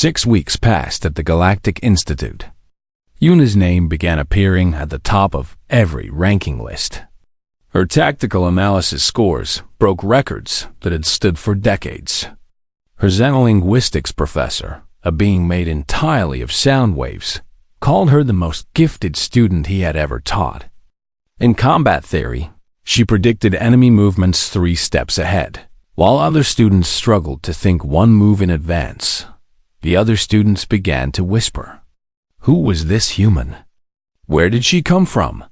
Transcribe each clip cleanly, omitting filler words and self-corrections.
6 weeks passed at the Galactic Institute. Yuna's name began appearing at the top of every ranking list. Her tactical analysis scores broke records that had stood for decades. Her xenolinguistics professor, a being made entirely of sound waves, called her the most gifted student he had ever taught. In combat theory, she predicted enemy movements 3 steps ahead. While other students struggled to think one move in advance, the other students began to whisper, "Who was this human? Where did she come from?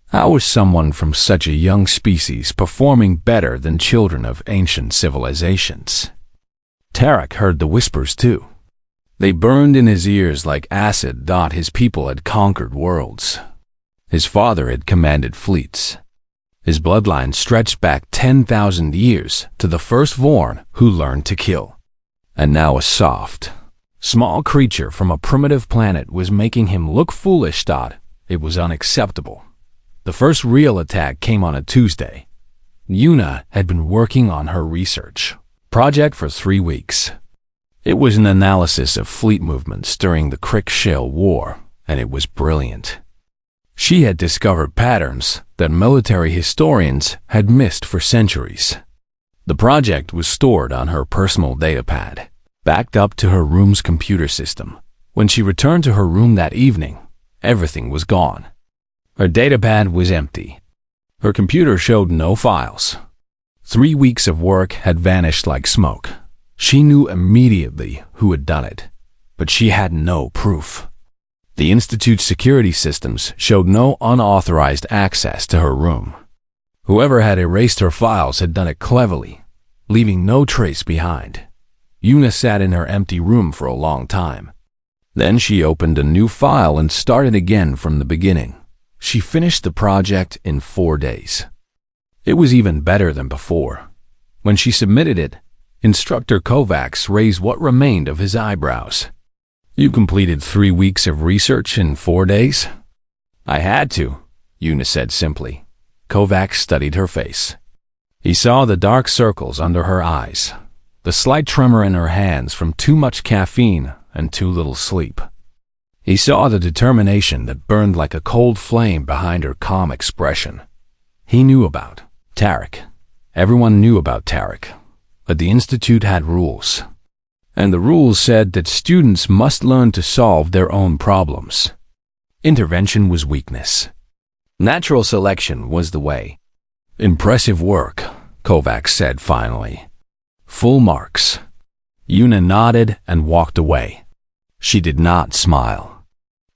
How was someone from such a young species performing better than children of ancient civilizations?" Tarek heard the whispers too. They burned in his ears like acid. His people had conquered worlds. His father had commanded fleets. His bloodline stretched back 10,000 years to the firstborn who learned to kill. And now a soft, small creature from a primitive planet was making him look foolish. It was unacceptable. The first real attack came on a Tuesday. Yuna had been working on her research project for 3 weeks. It was an analysis of fleet movements during the Krikshale War, and it was brilliant. She had discovered patterns that military historians had missed for centuries. The project was stored on her personal datapad, backed up to her room's computer system. When she returned to her room that evening, everything was gone. Her datapad was empty. Her computer showed no files. 3 weeks of work had vanished like smoke. She knew immediately who had done it, but she had no proof. The Institute's security systems showed no unauthorized access to her room. Whoever had erased her files had done it cleverly, leaving no trace behind. Yuna sat in her empty room for a long time. Then she opened a new file and started again from the beginning. She finished the project in 4 days. It was even better than before. When she submitted it, Instructor Kovacs raised what remained of his eyebrows. "You completed 3 weeks of research in 4 days?" "I had to," Yuna said simply. Kovacs studied her face. He saw the dark circles under her eyes, the slight tremor in her hands from too much caffeine and too little sleep. He saw the determination that burned like a cold flame behind her calm expression. He knew about Tarek. Everyone knew about Tarek, but the Institute had rules. And the rules said that students must learn to solve their own problems. Intervention was weakness. Natural selection was the way. "Impressive work," Kovacs said finally. "Full marks." Yuna nodded and walked away. She did not smile.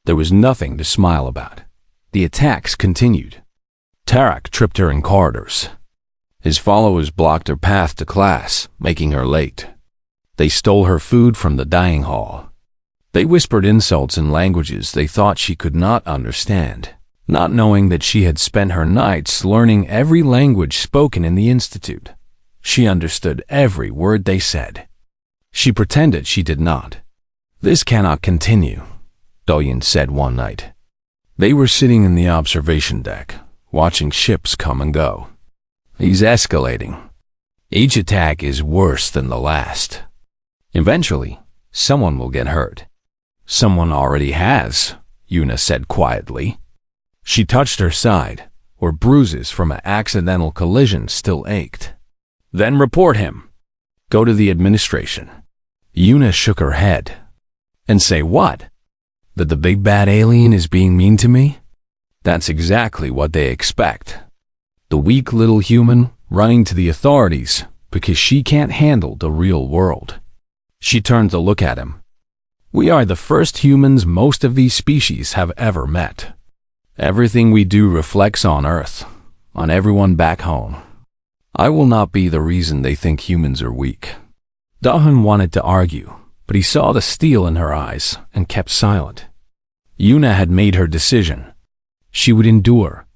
There was nothing to smile about. The attacks continued. Tarek tripped her in corridors. His followers blocked her path to class, making her late. They stole her food from the dining hall. They whispered insults in languages they thought she could not understand, not knowing that she had spent her nights learning every language spoken in the Institute. She understood every word they said. She pretended she did not. "This cannot continue," Doyen said one night. They were sitting in the observation deck, watching ships come and go. "He's escalating. Each attack is worse than the last. Eventually, someone will get hurt." "Someone already has," Yuna said quietly. She touched her side, where bruises from an accidental collision still ached. "Then report him. Go to the administration." Yuna shook her head. "And say what? That the big bad alien is being mean to me? That's exactly what they expect. The weak little human running to the authorities because she can't handle the real world." She turned to look at him. "We are the first humans most of these species have ever met. Everything we do reflects on Earth, on everyone back home. I will not be the reason they think humans are weak." Dahan wanted to argue, but he saw the steel in her eyes and kept silent. Yuna had made her decision. She would endure.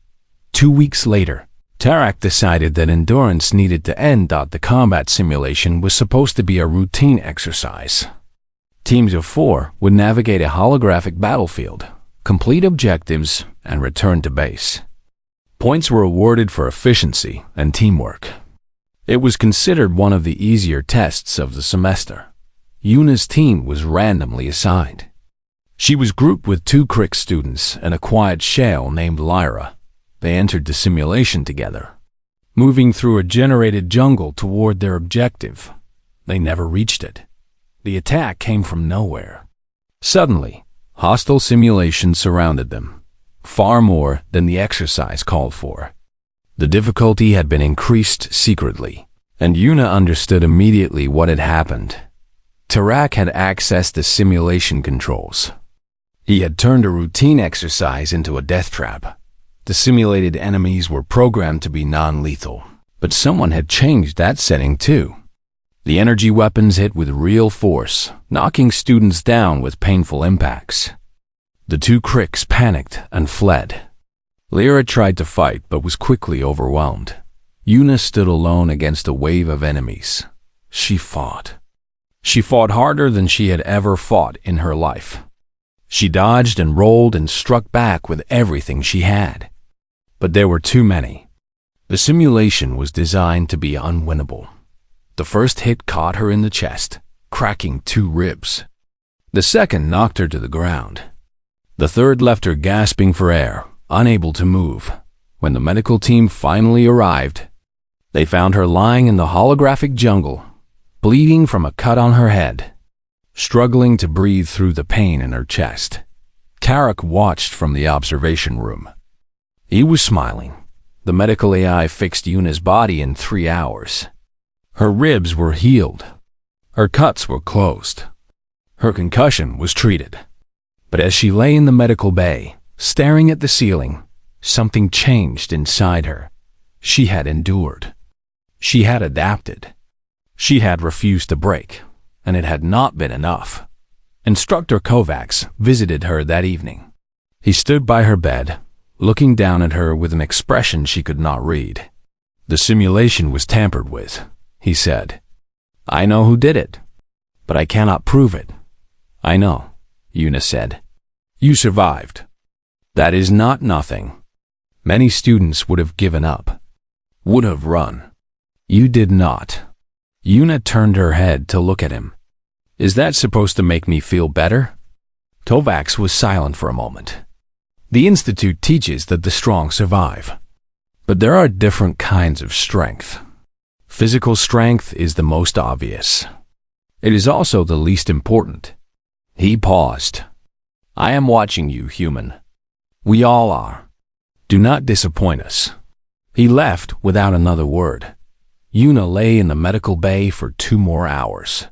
2 weeks later, Tarek decided that endurance needed to end. The combat simulation was supposed to be a routine exercise. Teams of 4 would navigate a holographic battlefield, complete objectives, and return to base. Points were awarded for efficiency and teamwork. It was considered one of the easier tests of the semester. Yuna's team was randomly assigned. She was grouped with 2 Crick students and a quiet shell named Lyra. They entered the simulation together, moving through a generated jungle toward their objective. They never reached it. The attack came from nowhere. Suddenly, hostile simulation surrounded them, far more than the exercise called for. The difficulty had been increased secretly, and Yuna understood immediately what had happened. Tarak had accessed the simulation controls. He had turned a routine exercise into a death trap. The simulated enemies were programmed to be non-lethal, but someone had changed that setting too. The energy weapons hit with real force, knocking students down with painful impacts. The 2 Cricks panicked and fled. Lyra tried to fight but was quickly overwhelmed. Yuna stood alone against a wave of enemies. She fought. She fought harder than she had ever fought in her life. She dodged and rolled and struck back with everything she had. But there were too many. The simulation was designed to be unwinnable. The first hit caught her in the chest, cracking 2 ribs. The second knocked her to the ground. The third left her gasping for air, unable to move. When the medical team finally arrived, they found her lying in the holographic jungle, bleeding from a cut on her head, struggling to breathe through the pain in her chest. Tarak watched from the observation room. He was smiling. The medical AI fixed Yuna's body in 3 hours. Her ribs were healed. Her cuts were closed. Her concussion was treated. But as she lay in the medical bay, staring at the ceiling, something changed inside her. She had endured. She had adapted. She had refused to break, and it had not been enough. Instructor Kovacs visited her that evening. He stood by her bed, looking down at her with an expression she could not read. "The simulation was tampered with," he said. "I know who did it, but I cannot prove it." "I know," Yuna said. "You survived. That is not nothing. Many students would have given up, would have run. You did not." Yuna turned her head to look at him. "Is that supposed to make me feel better?" Kovacs was silent for a moment. "The Institute teaches that the strong survive. But there are different kinds of strength. Physical strength is the most obvious. It is also the least important." He paused. "I am watching you, human. We all are. Do not disappoint us." He left without another word. Yuna lay in the medical bay for 2 more hours.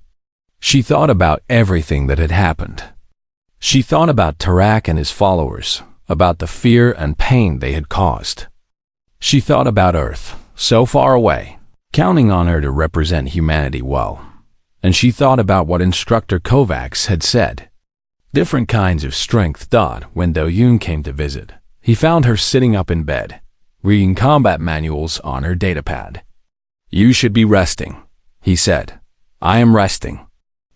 She thought about everything that had happened. She thought about Tarak and his followers, about the fear and pain they had caused. She thought about Earth, so far away, counting on her to represent humanity well. And she thought about what Instructor Kovacs had said. Different kinds of strength. When Do-yoon came to visit, he found her sitting up in bed, reading combat manuals on her datapad. "You should be resting," he said. "I am resting."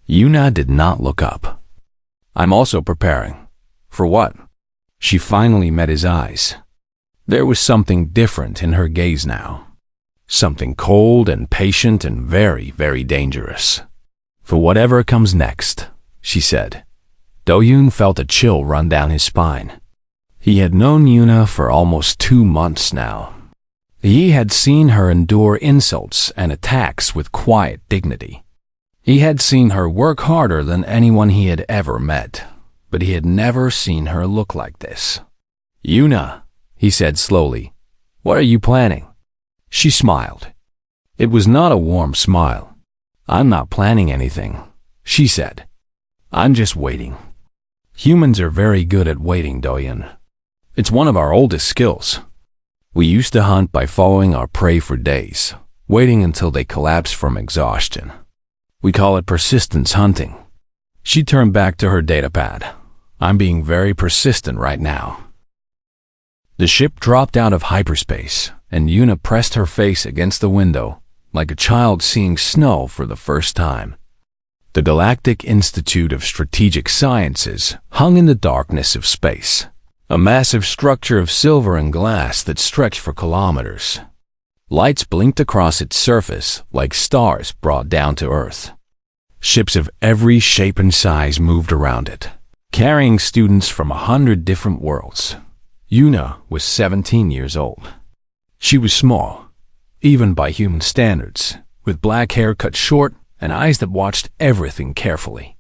Yuna did not look up. "I'm also preparing." "For what?" She finally met his eyes. There was something different in her gaze now. Something cold and patient and very, very dangerous. "For whatever comes next," she said. Do-yoon felt a chill run down his spine. He had known Yuna for almost 2 months now. He had seen her endure insults and attacks with quiet dignity. He had seen her work harder than anyone he had ever met, but he had never seen her look like this. "Yuna," he said slowly, "what are you planning?" She smiled. It was not a warm smile. "I'm not planning anything," she said. "I'm just waiting." Humans are very good at waiting, Do-yoon. It's one of our oldest skills. We used to hunt by following our prey for days, waiting until they collapse from exhaustion. We call it persistence hunting. She turned back to her datapad. "I'm being very persistent right now." The ship dropped out of hyperspace, and Yuna pressed her face against the window, like a child seeing snow for the first time. The Galactic Institute of Strategic Sciences hung in the darkness of space, a massive structure of silver and glass that stretched for kilometers. Lights blinked across its surface like stars brought down to Earth. Ships of every shape and size moved around it, carrying students from 100 different worlds. Yuna was 17 years old. She was small, even by human standards, with black hair cut short and eyes that watched everything carefully.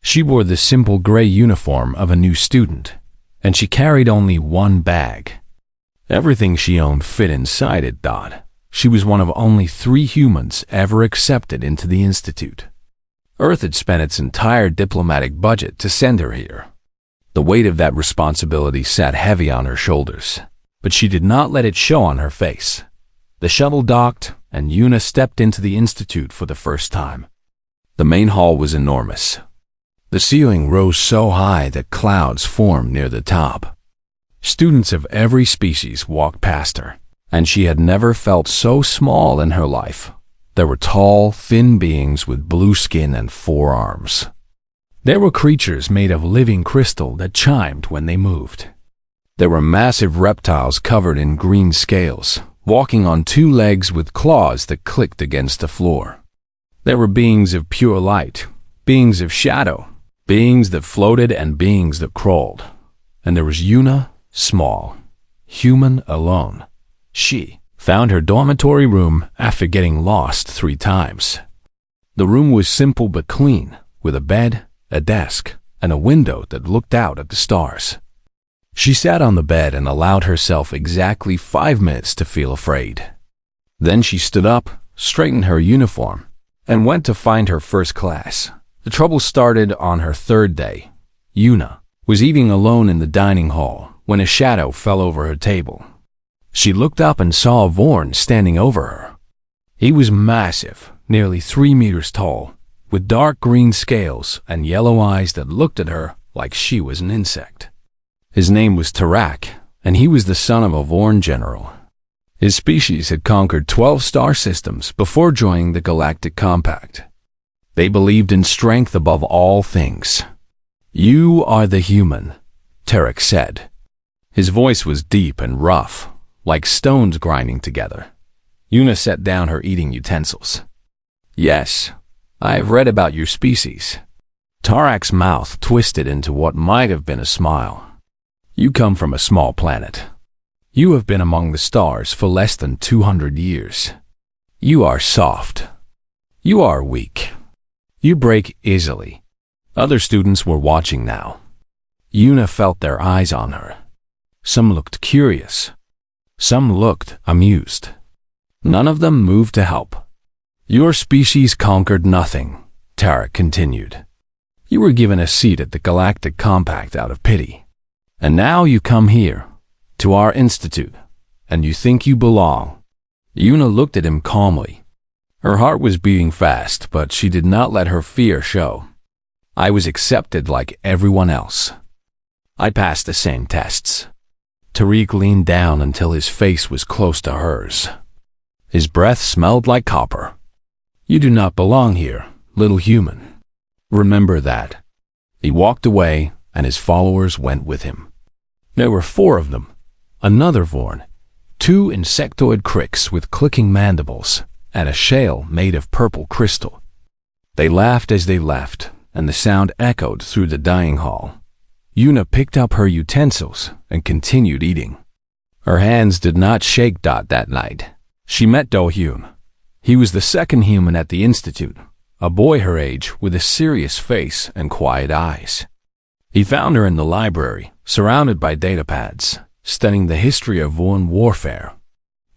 She wore the simple gray uniform of a new student, and she carried only one bag. Everything she owned fit inside it. She was one of only 3 humans ever accepted into the Institute. Earth had spent its entire diplomatic budget to send her here. The weight of that responsibility sat heavy on her shoulders, but she did not let it show on her face. The shuttle docked, and Yuna stepped into the Institute for the first time. The main hall was enormous. The ceiling rose so high that clouds formed near the top. Students of every species walked past her, and she had never felt so small in her life. There were tall, thin beings with blue skin and 4 arms. There were creatures made of living crystal that chimed when they moved. There were massive reptiles covered in green scales, walking on 2 legs with claws that clicked against the floor. There were beings of pure light, beings of shadow, beings that floated and beings that crawled. And there was Yuna, small, human alone. She found her dormitory room after getting lost 3 times. The room was simple but clean, with a bed, a desk, and a window that looked out at the stars. She sat on the bed and allowed herself exactly 5 minutes to feel afraid. Then she stood up, straightened her uniform, and went to find her first class. The trouble started on her 3rd day. Yuna was eating alone in the dining hall when a shadow fell over her table. She looked up and saw a Vorn standing over her. He was massive, nearly 3 meters tall, with dark green scales and yellow eyes that looked at her like she was an insect. His name was Tarak, and he was the son of a Vorn general. His species had conquered 12 star systems before joining the Galactic Compact. They believed in strength above all things. "You are the human," Tarak said. His voice was deep and rough, like stones grinding together. Yuna set down her eating utensils. "Yes, I have read about your species." Tarak's mouth twisted into what might have been a smile. "You come from a small planet. You have been among the stars for less than 200 years. You are soft. You are weak. You break easily." Other students were watching now. Yuna felt their eyes on her. Some looked curious. Some looked amused. None of them moved to help. "Your species conquered nothing," Tarak continued. "You were given a seat at the Galactic Compact out of pity. And now you come here, to our institute, and you think you belong." Yuna looked at him calmly. Her heart was beating fast, but she did not let her fear show. "I was accepted like everyone else. I passed the same tests." Tariq leaned down until his face was close to hers. His breath smelled like copper. "You do not belong here, little human. Remember that." He walked away, and his followers went with him. There were 4 of them. Another Vorn, 2 insectoid cricks with clicking mandibles, and a shale made of purple crystal. They laughed as they left, and the sound echoed through the dining hall. Yuna picked up her utensils and continued eating. Her hands did not shake that night. She met Do-hyun. He was the 2nd human at the Institute, a boy her age with a serious face and quiet eyes. He found her in the library, surrounded by datapads, studying the history of Vorn warfare.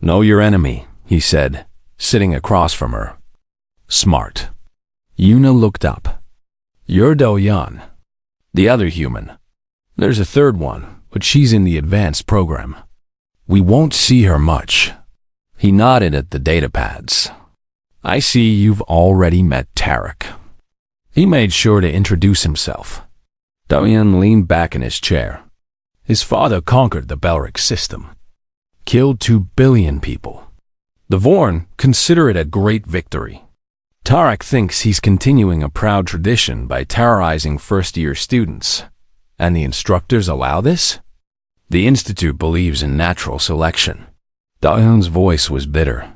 "Know your enemy," he said, sitting across from her. "Smart." Yuna looked up. "You're Do-hyun." "The other human." "There's a 3rd one, but she's in the advanced program. We won't see her much." He nodded at the datapads. "I see you've already met Tarak." He made sure to introduce himself. Do-hyun leaned back in his chair. His father conquered the Belric system, killed 2 billion people. The Vorn consider it a great victory. Tarak thinks he's continuing a proud tradition by terrorizing first-year students. And the instructors allow this? The Institute believes in natural selection. Do-hyun's voice was bitter.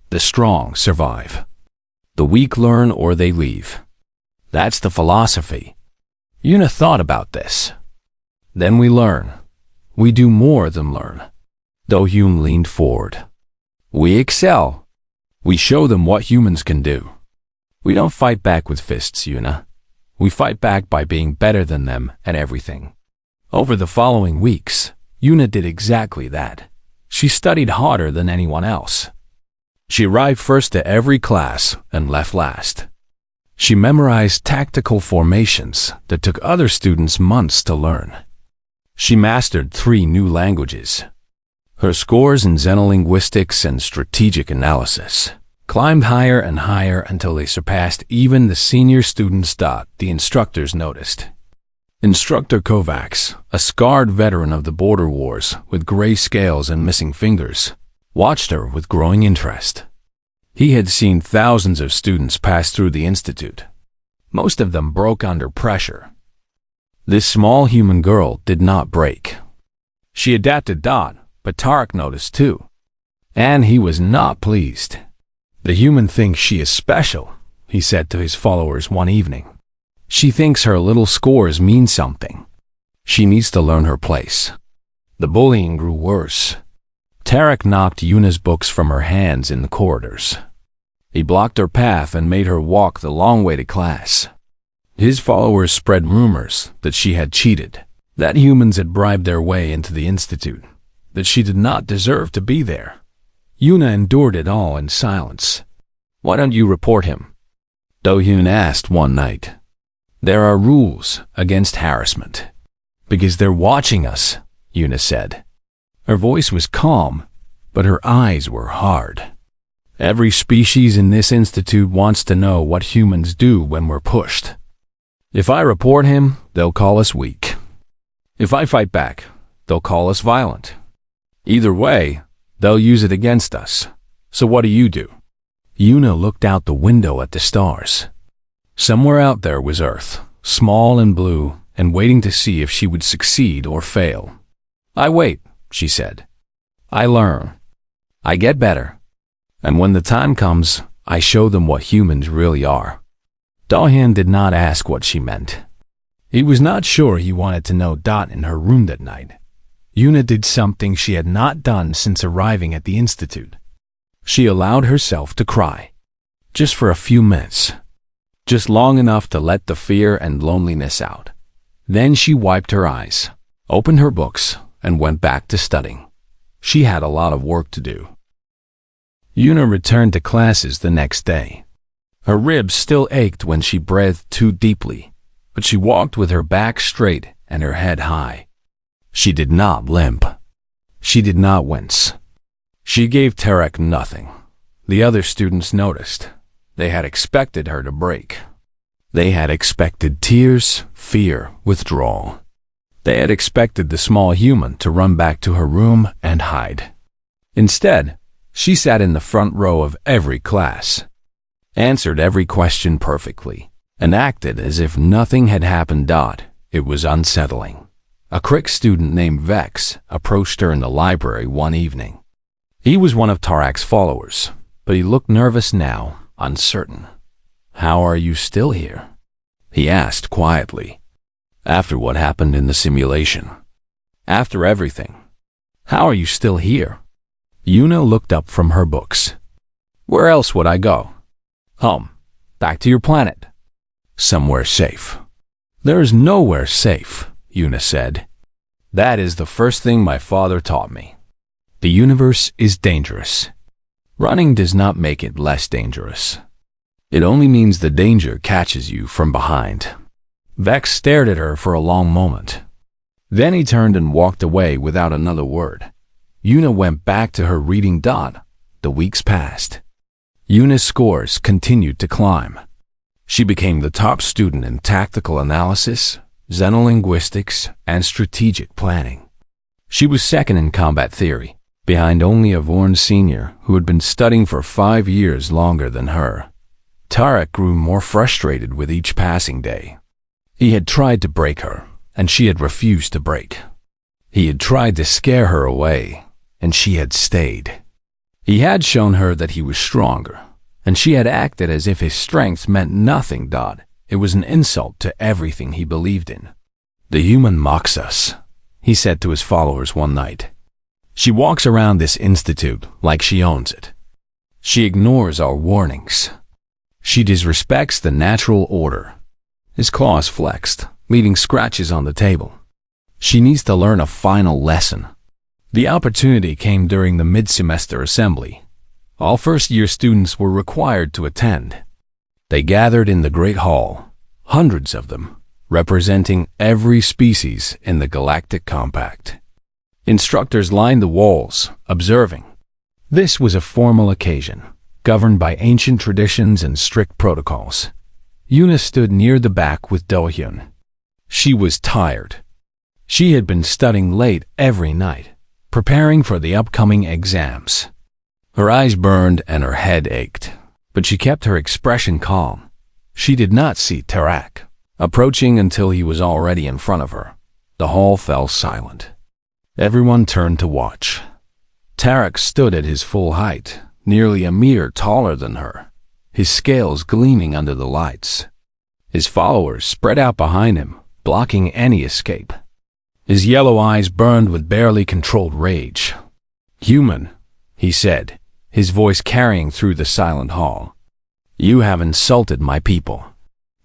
The strong survive. The weak learn or they leave. That's the philosophy. Una thought about this. Then we learn. We do more than learn. Do-Hyun leaned forward. We excel. We show them what humans can do. We don't fight back with fists, Una. We fight back by being better than them at everything. Over the following weeks, Una did exactly that. She studied harder than anyone else. She arrived first to every class and left last. She memorized tactical formations that took other students months to learn. She mastered 3 new languages. Her scores in xenolinguistics and strategic analysis climbed higher and higher until they surpassed even the senior students. The instructors noticed. Instructor Kovacs, a scarred veteran of the border wars with gray scales and missing fingers, watched her with growing interest. He had seen thousands of students pass through the institute. Most of them broke under pressure. This small human girl did not break. She adapted, but Tarek noticed too. And he was not pleased. The human thinks she is special, he said to his followers one evening. She thinks her little scores mean something. She needs to learn her place. The bullying grew worse. Tarek knocked Una's books from her hands in the corridors. He blocked her path and made her walk the long way to class. His followers spread rumors that she had cheated, that humans had bribed their way into the institute, that she did not deserve to be there. Una endured it all in silence. Why don't you report him? Do-Hyun asked one night. There are rules against harassment. Because they're watching us, Una said. Her voice was calm, but her eyes were hard. Every species in this institute wants to know what humans do when we're pushed. If I report him, they'll call us weak. If I fight back, they'll call us violent. Either way, they'll use it against us. So what do you do? Una looked out the window at the stars. Somewhere out there was Earth, small and blue, and waiting to see if she would succeed or fail. I wait, she said. I learn. I get better. And when the time comes, I show them what humans really are. Do-Hyun did not ask what she meant. He was not sure he wanted to know. In her room that night, Una did something she had not done since arriving at the institute. She allowed herself to cry. Just for a few minutes. Just long enough to let the fear and loneliness out. Then she wiped her eyes, opened her books, and went back to studying. She had a lot of work to do. Una returned to classes the next day. Her ribs still ached when she breathed too deeply, but she walked with her back straight and her head high. She did not limp. She did not wince. She gave Tarek nothing. The other students noticed. They had expected her to break. They had expected tears, fear, withdrawal. They had expected the small human to run back to her room and hide. Instead, she sat in the front row of every class, answered every question perfectly, and acted as if nothing had happened. It was unsettling. A Crick student named Vex approached her in the library one evening. He was one of Tarek's followers, but he looked nervous now, uncertain. How are you still here? He asked quietly. After what happened in the simulation. After everything. How are you still here? Una looked up from her books. Where else would I go? Home. Back to your planet. Somewhere safe. There is nowhere safe, Una said. That is the first thing my father taught me. The universe is dangerous. Running does not make it less dangerous. It only means the danger catches you from behind. Vex stared at her for a long moment. Then he turned and walked away without another word. Una went back to her reading. The weeks passed. Una's scores continued to climb. She became the top student in tactical analysis, xenolinguistics, and strategic planning. She was second in combat theory, behind only a Vorn senior who had been studying for 5 years longer than her. Tarek grew more frustrated with each passing day. He had tried to break her, and she had refused to break. He had tried to scare her away, and she had stayed. He had shown her that he was stronger, and she had acted as if his strength meant nothing. It was an insult to everything he believed in. "The human mocks us," he said to his followers one night. "She walks around this institute like she owns it. She ignores our warnings. She disrespects the natural order." His claws flexed, leaving scratches on the table. "She needs to learn a final lesson." The opportunity came during the mid-semester assembly. All first-year students were required to attend. They gathered in the Great Hall, hundreds of them, representing every species in the Galactic Compact. Instructors lined the walls, observing. This was a formal occasion, governed by ancient traditions and strict protocols. Yuna stood near the back with Do-hyun. She was tired. She had been studying late every night, preparing for the upcoming exams. Her eyes burned and her head ached, but she kept her expression calm. She did not see Tarak approaching until he was already in front of her. The hall fell silent. Everyone turned to watch. Tarak stood at his full height, nearly a meter taller than her, his scales gleaming under the lights. His followers spread out behind him, blocking any escape. His yellow eyes burned with barely controlled rage. "Human," he said, his voice carrying through the silent hall. "You have insulted my people."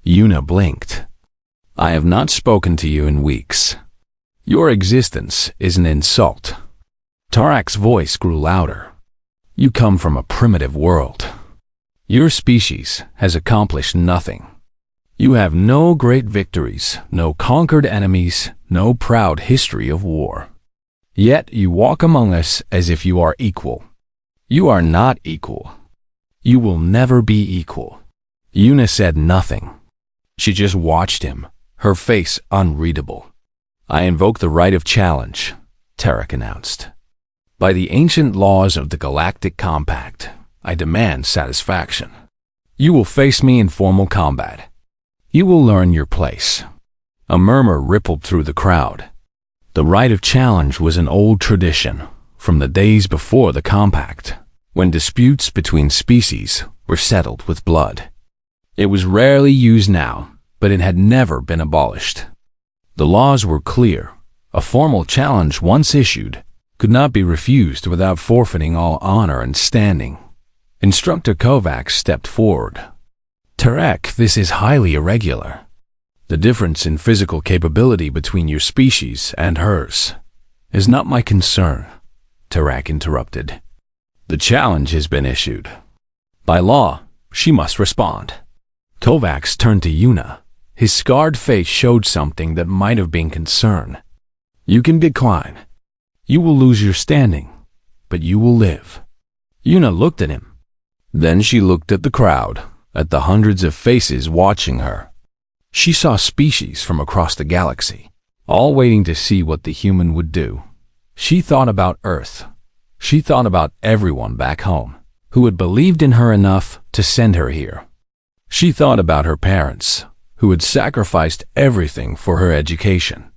Yuna blinked. "I have not spoken to you in weeks. Your existence is an insult." Tarak's voice grew louder. "You come from a primitive world. Your species has accomplished nothing. You have no great victories, no conquered enemies, no proud history of war. Yet you walk among us as if you are equal. You are not equal. You will never be equal." Yuna said nothing. She just watched him, her face unreadable. "I invoke the right of challenge," Tarak announced. "By the ancient laws of the Galactic Compact, I demand satisfaction. You will face me in formal combat. You will learn your place." A murmur rippled through the crowd. The right of challenge was an old tradition from the days before the Compact, when disputes between species were settled with blood. It was rarely used now, but it had never been abolished. The laws were clear. A formal challenge once issued could not be refused without forfeiting all honor and standing. Instructor Kovacs stepped forward. "Tarak, this is highly irregular. The difference in physical capability between your species and hers is not my concern," Tarak interrupted. "The challenge has been issued. By law, she must respond." Kovacs turned to Yuna. His scarred face showed something that might have been concern. "You can decline. You will lose your standing, but you will live." Yuna looked at him. Then she looked at the crowd, at the hundreds of faces watching her. She saw species from across the galaxy, all waiting to see what the human would do. She thought about Earth. She thought about everyone back home who had believed in her enough to send her here. She thought about her parents, who had sacrificed everything for her education.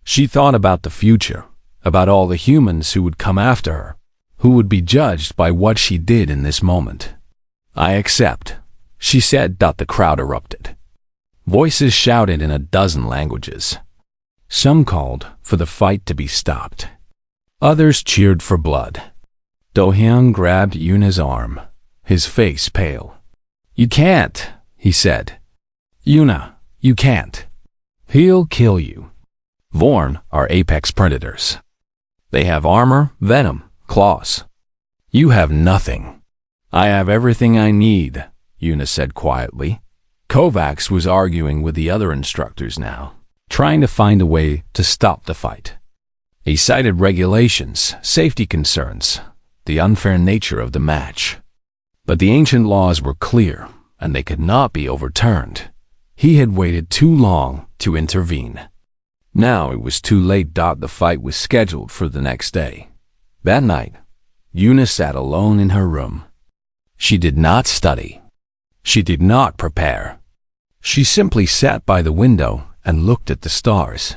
She thought about the future, about all the humans who would come after her, who would be judged by what she did in this moment. "I accept," she said. The crowd erupted. Voices shouted in a dozen languages. Some called for the fight to be stopped. Others cheered for blood. Do-hyun grabbed Yuna's arm, his face pale. "You can't," he said. "Yuna, you can't. He'll kill you. Vorn are apex predators. They have armor, venom, claws. You have nothing." "I have everything I need," Yuna said quietly. Kovacs was arguing with the other instructors now, trying to find a way to stop the fight. He cited regulations, safety concerns, the unfair nature of the match. But the ancient laws were clear, and they could not be overturned. He had waited too long to intervene. Now it was too late. The fight was scheduled for the next day. That night, Yuna sat alone in her room. She did not study. She did not prepare. She simply sat by the window and looked at the stars.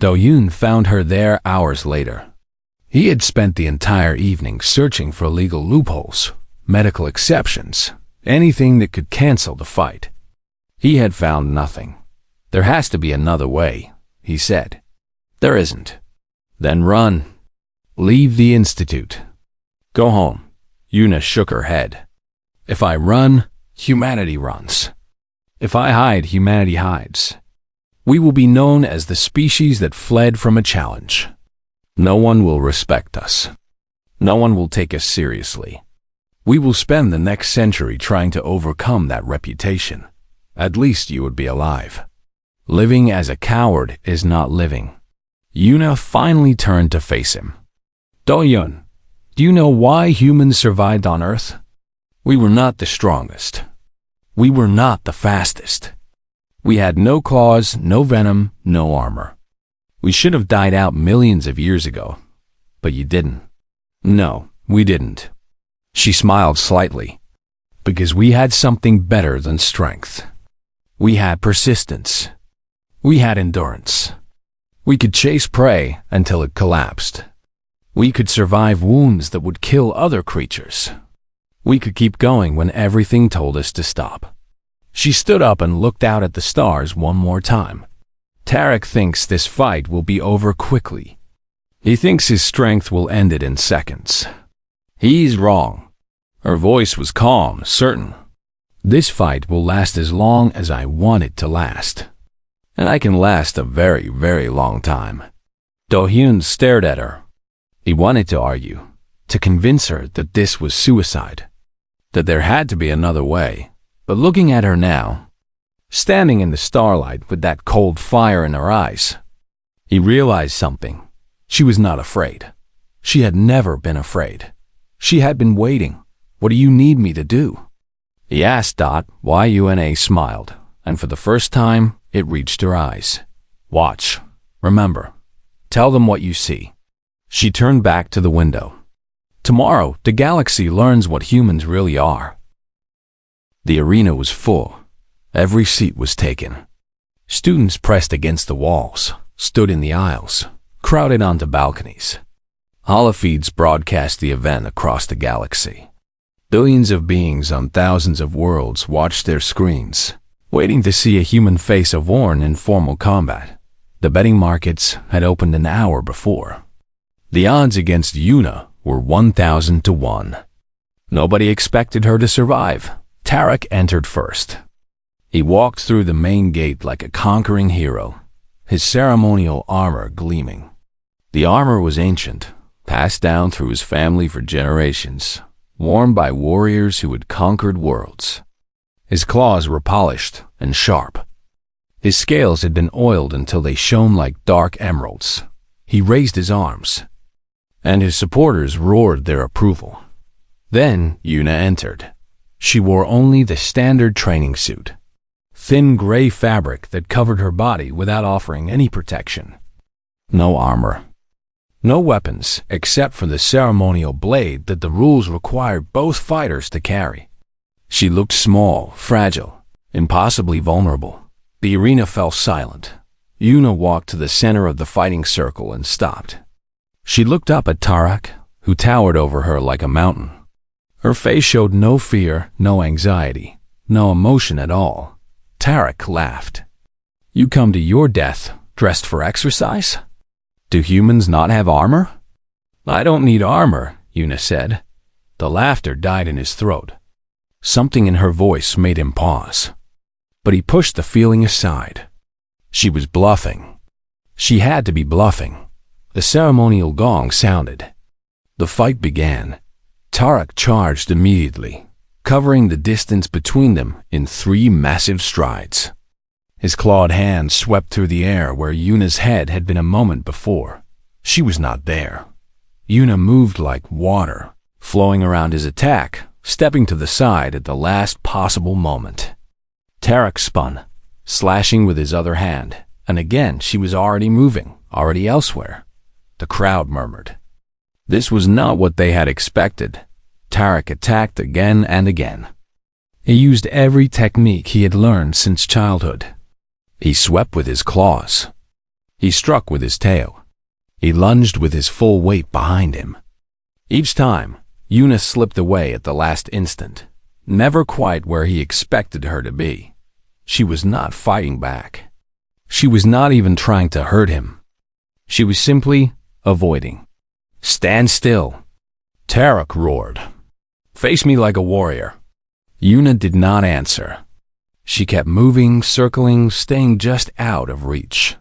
Do-hyun found her there hours later. He had spent the entire evening searching for legal loopholes, medical exceptions, anything that could cancel the fight. He had found nothing. There has to be another way, he said. There isn't. Then run. Leave the Institute. Go home. Yuna shook her head. If I run, humanity runs. If I hide, humanity hides. We will be known as the species that fled from a challenge. No one will respect us. No one will take us seriously. We will spend the next century trying to overcome that reputation. At least you would be alive. Living as a coward is not living. Yuna finally turned to face him. Do-yun, do you know why humans survived on Earth? We were not the strongest. We were not the fastest. We had no claws, no venom, no armor. We should have died out millions of years ago. But you didn't. No, we didn't. She smiled slightly. Because we had something better than strength. We had persistence. We had endurance. We could chase prey until it collapsed. We could survive wounds that would kill other creatures. We could keep going when everything told us to stop. She stood up and looked out at the stars one more time. Tarek thinks this fight will be over quickly. He thinks his strength will end it in seconds. He's wrong. Her voice was calm, certain. This fight will last as long as I want it to last. And I can last a very, very long time. Do-hyun stared at her. He wanted to argue, to convince her that this was suicide, that there had to be another way. But looking at her now, standing in the starlight with that cold fire in her eyes, he realized something. She was not afraid. She had never been afraid. She had been waiting. What do you need me to do? He asked. Yuna smiled, and for the first time, it reached her eyes. Watch. Remember. Tell them what you see. She turned back to the window. Tomorrow, the galaxy learns what humans really are. The arena was full. Every seat was taken. Students pressed against the walls, stood in the aisles, crowded onto balconies. Holofeeds broadcast the event across the galaxy. Billions of beings on thousands of worlds watched their screens, waiting to see a human face of Warren in formal combat. The betting markets had opened an hour before. The odds against Yuna were 1,000 to 1. Nobody expected her to survive. Tarek entered first. He walked through the main gate like a conquering hero, his ceremonial armor gleaming. The armor was ancient, passed down through his family for generations, worn by warriors who had conquered worlds. His claws were polished and sharp. His scales had been oiled until they shone like dark emeralds. He raised his arms, and his supporters roared their approval. Then Yuna entered. She wore only the standard training suit, thin gray fabric that covered her body without offering any protection. No armor. No weapons except for the ceremonial blade that the rules required both fighters to carry. She looked small, fragile, impossibly vulnerable. The arena fell silent. Yuna walked to the center of the fighting circle and stopped. She looked up at Tarek, who towered over her like a mountain. Her face showed no fear, no anxiety, no emotion at all. Tarek laughed. You come to your death dressed for exercise? Do humans not have armor? I don't need armor, Yuna said. The laughter died in his throat. Something in her voice made him pause. But he pushed the feeling aside. She was bluffing. She had to be bluffing. The ceremonial gong sounded. The fight began. Tarek charged immediately, covering the distance between them in 3 massive strides. His clawed hand swept through the air where Yuna's head had been a moment before. She was not there. Yuna moved like water, flowing around his attack, stepping to the side at the last possible moment. Tarek spun, slashing with his other hand, and again she was already moving, already elsewhere. The crowd murmured. This was not what they had expected. Tarek attacked again and again. He used every technique he had learned since childhood. He swept with his claws. He struck with his tail. He lunged with his full weight behind him. Each time, Yuna slipped away at the last instant, never quite where he expected her to be. She was not fighting back. She was not even trying to hurt him. She was simply avoiding. "Stand still," Tarek roared. "Face me like a warrior." Yuna did not answer. She kept moving, circling, staying just out of reach.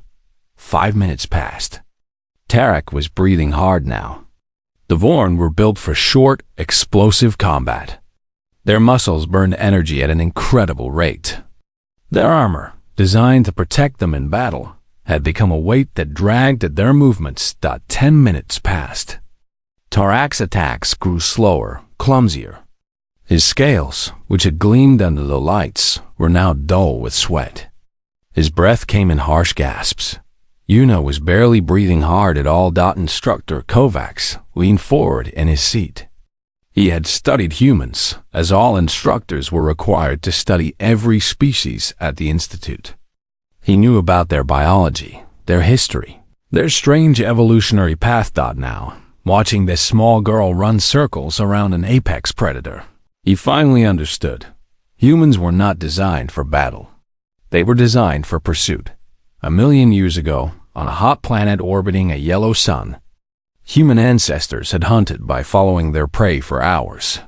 5 minutes passed. Tarek was breathing hard now. The Vorn were built for short, explosive combat. Their muscles burned energy at an incredible rate. Their armor, designed to protect them in battle, had become a weight that dragged at their movements. 10 minutes passed. Tarek's attacks grew slower, clumsier. His scales, which had gleamed under the lights, were now dull with sweat. His breath came in harsh gasps. Yuna was barely breathing hard at all. Instructor Kovacs leaned forward in his seat. He had studied humans, as all instructors were required to study every species at the Institute. He knew about their biology, their history, their strange evolutionary path. Now, watching this small girl run circles around an apex predator, he finally understood. Humans were not designed for battle. They were designed for pursuit. 1,000,000 years ago, on a hot planet orbiting a yellow sun, human ancestors had hunted by following their prey for hours,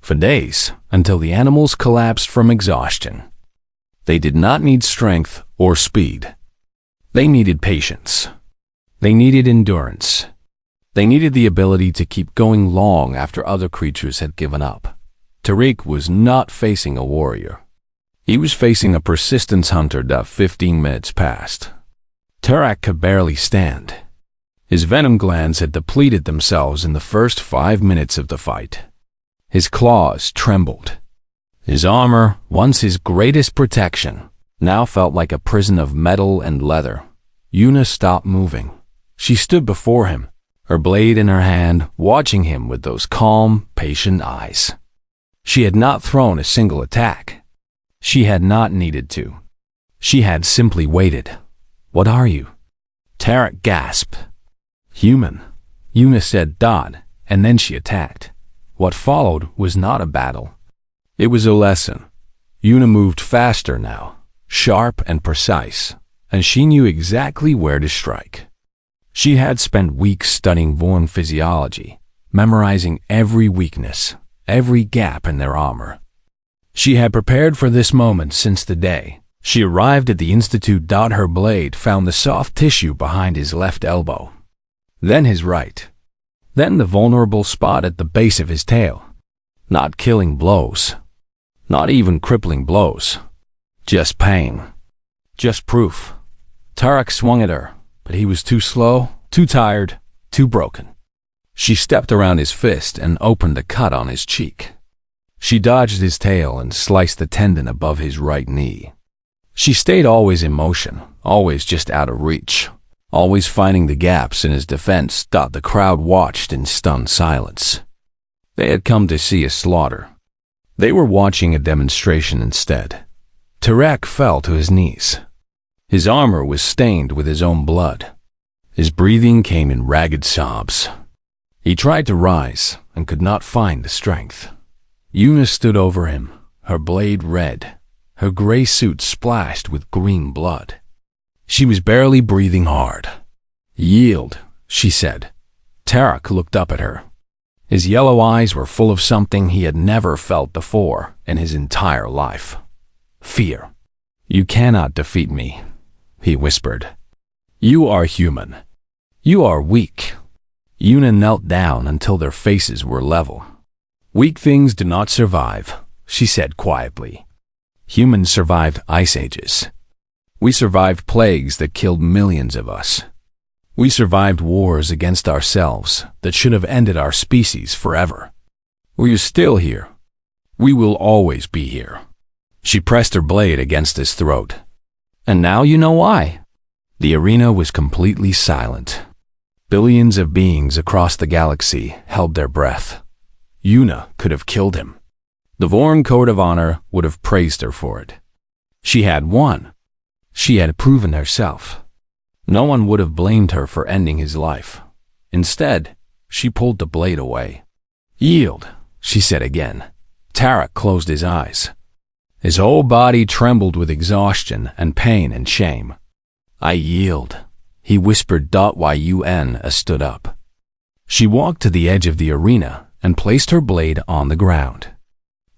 for days, until the animals collapsed from exhaustion. They did not need strength or speed. They needed patience. They needed endurance. They needed the ability to keep going long after other creatures had given up. Tariq was not facing a warrior. He was facing a persistence hunter. 15 minutes passed. Tarak could barely stand. His venom glands had depleted themselves in the first 5 minutes of the fight. His claws trembled. His armor, once his greatest protection, now felt like a prison of metal and leather. Yuna stopped moving. She stood before him, her blade in her hand, watching him with those calm, patient eyes. She had not thrown a single attack. She had not needed to. She had simply waited. "What are you?" Tarek gasped. "Human," Yuna said, and then she attacked. What followed was not a battle. It was a lesson. Yuna moved faster now, sharp and precise, and she knew exactly where to strike. She had spent weeks studying Vorn physiology, memorizing every weakness, every gap in their armor. She had prepared for this moment since the day she arrived at the Institute. Her blade found the soft tissue behind his left elbow, then his right, then the vulnerable spot at the base of his tail. Not killing blows, not even crippling blows, just pain, just proof. Tarek swung at her, but he was too slow, too tired, too broken. She stepped around his fist and opened a cut on his cheek. She dodged his tail and sliced the tendon above his right knee. She stayed always in motion, always just out of reach, always finding the gaps in his defense. The crowd watched in stunned silence. They had come to see a slaughter. They were watching a demonstration instead. Tarek fell to his knees. His armor was stained with his own blood. His breathing came in ragged sobs. He tried to rise and could not find the strength. Yuna stood over him, her blade red, her gray suit splashed with green blood. She was barely breathing hard. "Yield," she said. Tarek looked up at her. His yellow eyes were full of something he had never felt before in his entire life. Fear. "You cannot defeat me," he whispered. "You are human. You are weak." Yuna knelt down until their faces were level. "Weak things do not survive," she said quietly. "Humans survived ice ages. We survived plagues that killed millions of us. We survived wars against ourselves that should have ended our species forever. We are still here. We will always be here." She pressed her blade against his throat. "And now you know why." The arena was completely silent. Billions of beings across the galaxy held their breath. Yuna could have killed him. The Vorn Code of Honor would have praised her for it. She had won. She had proven herself. No one would have blamed her for ending his life. Instead, she pulled the blade away. "Yield," she said again. Tarek closed his eyes. His whole body trembled with exhaustion and pain and shame. "I yield," he whispered. Yun stood up. She walked to the edge of the arena and placed her blade on the ground.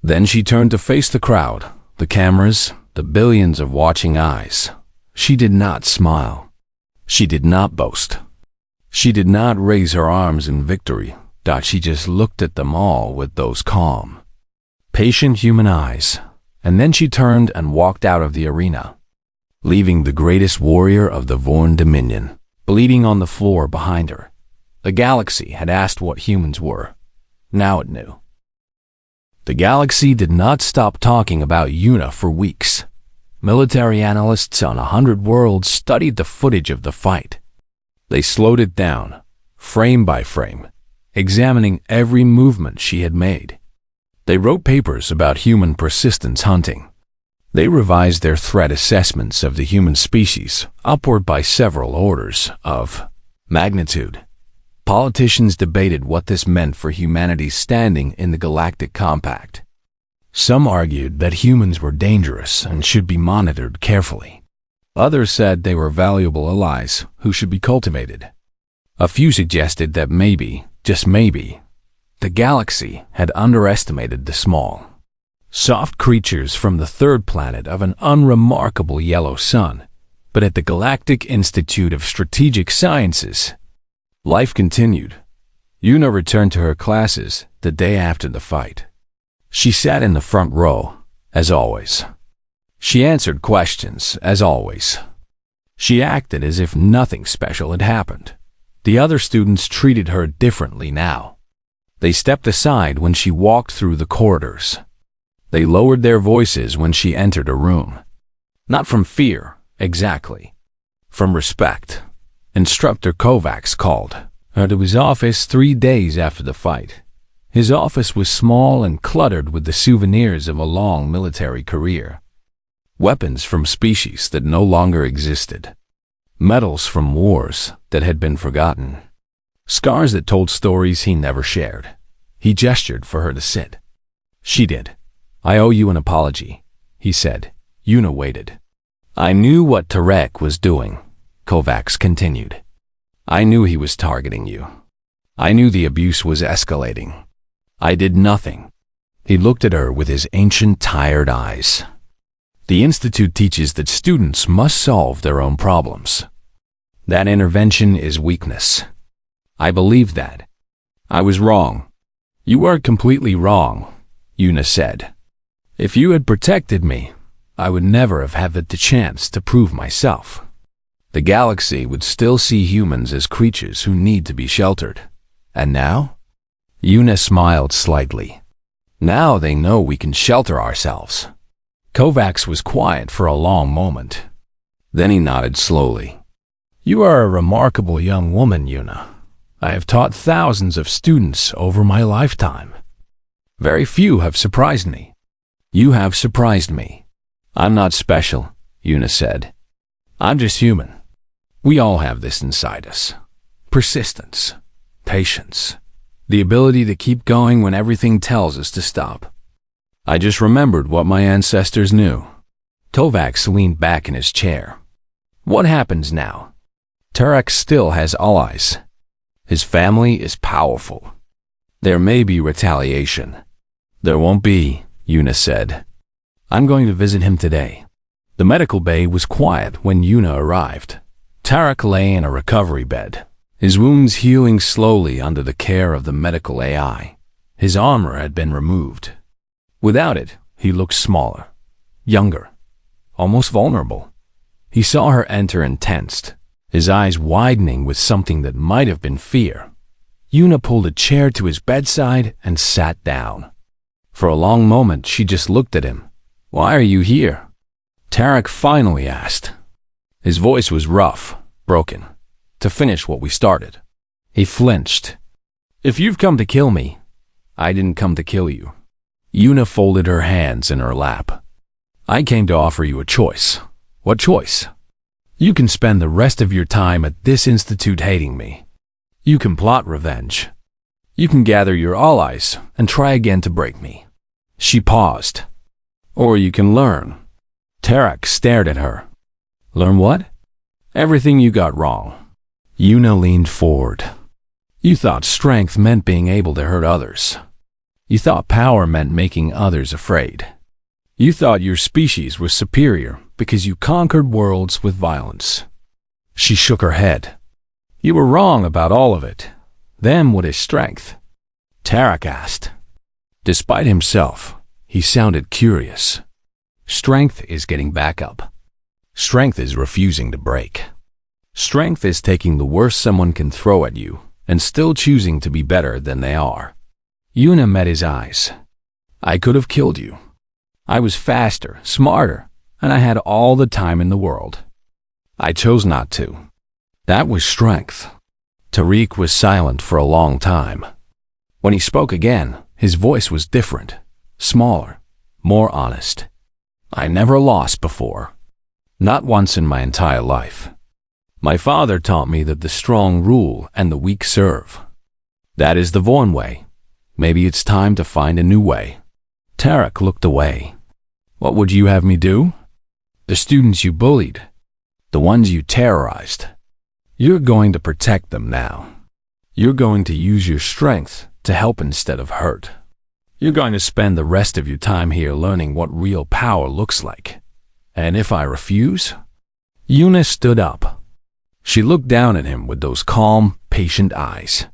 Then she turned to face the crowd, the cameras, the billions of watching eyes. She did not smile. She did not boast. She did not raise her arms in victory. She just looked at them all with those calm, patient human eyes, and then she turned and walked out of the arena, leaving the greatest warrior of the Vorn Dominion bleeding on the floor behind her. The galaxy had asked what humans were. Now it knew. The galaxy did not stop talking about Yuna for weeks. Military analysts on 100 worlds studied the footage of the fight. They slowed it down, frame by frame, examining every movement she had made. They wrote papers about human persistence hunting. They revised their threat assessments of the human species upward by several orders of magnitude. Politicians debated what this meant for humanity's standing in the Galactic Compact. Some argued that humans were dangerous and should be monitored carefully. Others said they were valuable allies who should be cultivated. A few suggested that maybe, just maybe, the galaxy had underestimated the small, soft creatures from the third planet of an unremarkable yellow sun. But at the Galactic Institute of Strategic Sciences, life continued. Yuna returned to her classes the day after the fight. She sat in the front row, as always. She answered questions, as always. She acted as if nothing special had happened. The other students treated her differently now. They stepped aside when she walked through the corridors. They lowered their voices when she entered a room. Not from fear, exactly. From respect. Instructor Kovacs called her to his office 3 days after the fight. His office was small and cluttered with the souvenirs of a long military career. Weapons from species that no longer existed. Medals from wars that had been forgotten. Scars that told stories he never shared. He gestured for her to sit. She did. "I owe you an apology," he said. Yuna waited. "I knew what Tarek was doing," Kovacs continued. "I knew he was targeting you. I knew the abuse was escalating. I did nothing." He looked at her with his ancient, tired eyes. "The Institute teaches that students must solve their own problems. That intervention is weakness. I believed that. I was wrong." "You are completely wrong," Yuna said. "If you had protected me, I would never have had the chance to prove myself. The galaxy would still see humans as creatures who need to be sheltered. And now?" Yuna smiled slightly. "Now they know we can shelter ourselves." Kovacs was quiet for a long moment. Then he nodded slowly. "You are a remarkable young woman, Yuna. I have taught thousands of students over my lifetime. Very few have surprised me. You have surprised me." "I'm not special," Yuna said. "I'm just human. We all have this inside us. Persistence, patience, the ability to keep going when everything tells us to stop. I just remembered what my ancestors knew." Kovacs leaned back in his chair. "What happens now? Tarek still has allies. His family is powerful. There may be retaliation." "There won't be," Yuna said. "I'm going to visit him today." The medical bay was quiet when Yuna arrived. Tarek lay in a recovery bed, his wounds healing slowly under the care of the medical AI. His armor had been removed. Without it, he looked smaller, younger, almost vulnerable. He saw her enter and tensed, his eyes widening with something that might have been fear. Yuna pulled a chair to his bedside and sat down. For a long moment, she just looked at him. "Why are you here?" Tarek finally asked. His voice was rough, broken. "To finish what we started." He flinched. "If you've come to kill me, I didn't come to kill you." Yuna folded her hands in her lap. "I came to offer you a choice." "What choice?" "You can spend the rest of your time at this institute hating me. You can plot revenge. You can gather your allies and try again to break me." She paused. Or you can learn. Tarak stared at her. Learn what? Everything you got wrong. Yuna leaned forward. You thought strength meant being able to hurt others. You thought power meant making others afraid. You thought your species was superior because you conquered worlds with violence. She shook her head. You were wrong about all of it. Then what is strength? Tarak asked. Despite himself, he sounded curious. Strength is getting back up. Strength is refusing to break. Strength is taking the worst someone can throw at you and still choosing to be better than they are. Yuna met his eyes. I could have killed you. I was faster, smarter, and I had all the time in the world. I chose not to. That was strength. Tariq was silent for a long time. When he spoke again, his voice was different, smaller, more honest. I never lost before. Not once in my entire life. My father taught me that the strong rule and the weak serve. That is the Vaughn way. Maybe it's time to find a new way. Tarak looked away. What would you have me do? The students you bullied. The ones you terrorized. You're going to protect them now. You're going to use your strength to help instead of hurt. You're going to spend the rest of your time here learning what real power looks like. And if I refuse? Yuna stood up. She looked down at him with those calm, patient eyes.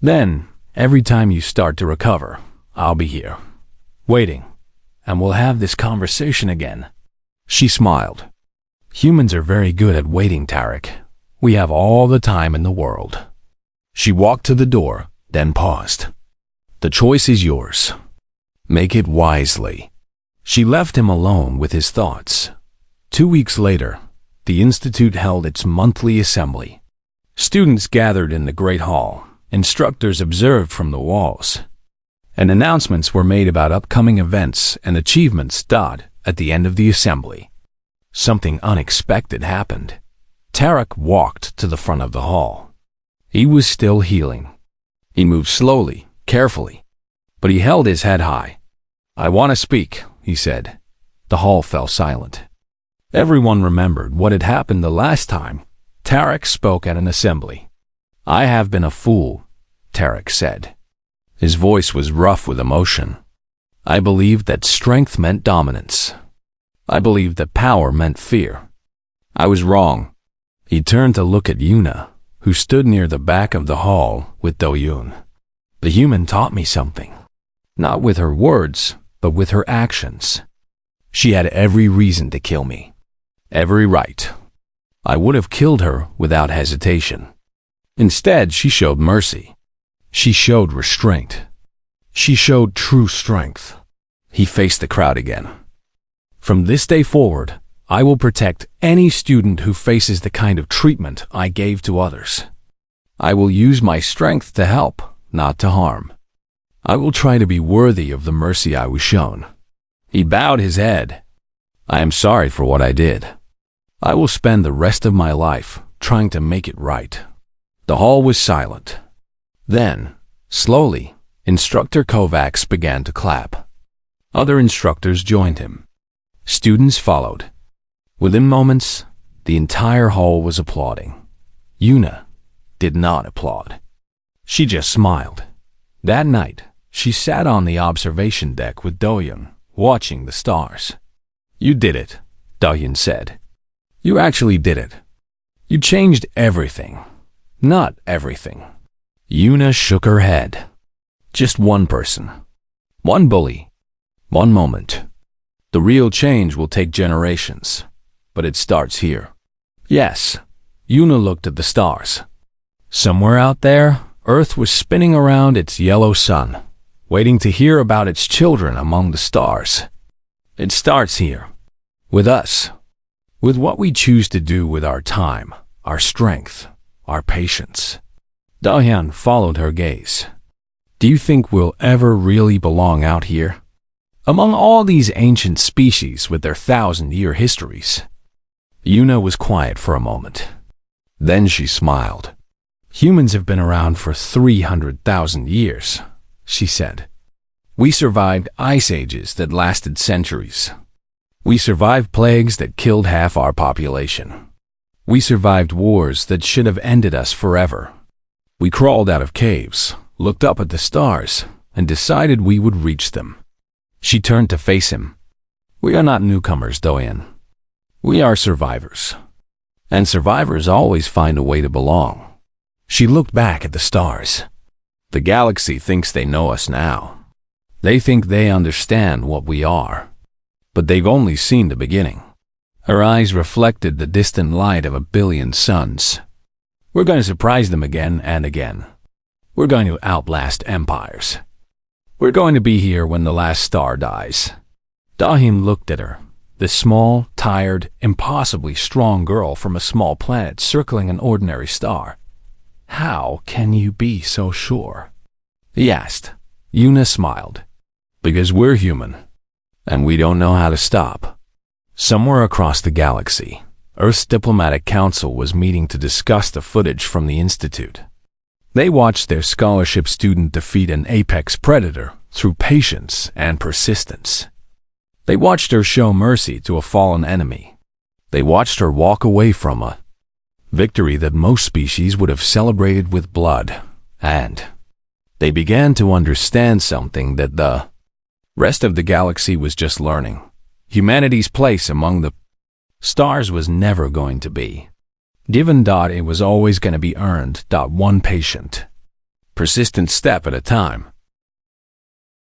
Then, every time you start to recover, I'll be here, waiting, and we'll have this conversation again. She smiled. Humans are very good at waiting, Tarak. We have all the time in the world. She walked to the door, then paused. The choice is yours. Make it wisely. She left him alone with his thoughts. 2 weeks later, the Institute held its monthly assembly. Students gathered in the Great Hall. Instructors observed from the walls. And announcements were made about upcoming events and achievements. At the end of the assembly, something unexpected happened. Tarak walked to the front of the hall. He was still healing. He moved slowly, carefully, but he held his head high. I want to speak, he said. The hall fell silent. Everyone remembered what had happened the last time Tarak spoke at an assembly. I have been a fool, Tarak said. His voice was rough with emotion. I believed that strength meant dominance. I believed that power meant fear. I was wrong. He turned to look at Yuna, who stood near the back of the hall with Do-yoon. The human taught me something. Not with her words, but with her actions. She had every reason to kill me. Every right. I would have killed her without hesitation. Instead, she showed mercy. She showed restraint. She showed true strength. He faced the crowd again. From this day forward, I will protect any student who faces the kind of treatment I gave to others. I will use my strength to help, not to harm. I will try to be worthy of the mercy I was shown. He bowed his head. I am sorry for what I did. I will spend the rest of my life trying to make it right. The hall was silent. Then, slowly, Instructor Kovacs began to clap. Other instructors joined him. Students followed. Within moments, the entire hall was applauding. Yuna did not applaud. She just smiled. That night, she sat on the observation deck with Do-yoon, watching the stars. You did it, Do-yoon said. You actually did it. You changed everything. Not everything. Yuna shook her head. Just one person. One bully. One moment. The real change will take generations, but it starts here. Yes, Yuna looked at the stars. Somewhere out there, Earth was spinning around its yellow sun, waiting to hear about its children among the stars. It starts here, with us, with what we choose to do with our time, our strength, our patience. Do-hyun followed her gaze. Do you think we'll ever really belong out here? Among all these ancient species with their 1,000-year histories? Yuna was quiet for a moment. Then she smiled. Humans have been around for 300,000 years, she said. We survived ice ages that lasted centuries. We survived plagues that killed half our population. We survived wars that should have ended us forever. We crawled out of caves, looked up at the stars, and decided we would reach them. She turned to face him. We are not newcomers, Doyen. We are survivors. And survivors always find a way to belong. She looked back at the stars. The galaxy thinks they know us now. They think they understand what we are. But they've only seen the beginning. Her eyes reflected the distant light of 1 billion suns. We're going to surprise them again and again. We're going to outlast empires. We're going to be here when the last star dies. Dahim looked at her, this small, tired, impossibly strong girl from a small planet circling an ordinary star. How can you be so sure? He asked. Yuna smiled. Because we're human, and we don't know how to stop. Somewhere across the galaxy, Earth's diplomatic council was meeting to discuss the footage from the Institute. They watched their scholarship student defeat an apex predator through patience and persistence. They watched her show mercy to a fallen enemy. They watched her walk away from a victory that most species would have celebrated with blood, and they began to understand something that the rest of the galaxy was just learning. Humanity's place among the stars was never going to be given. It was always going to be earned. One patient, persistent step at a time.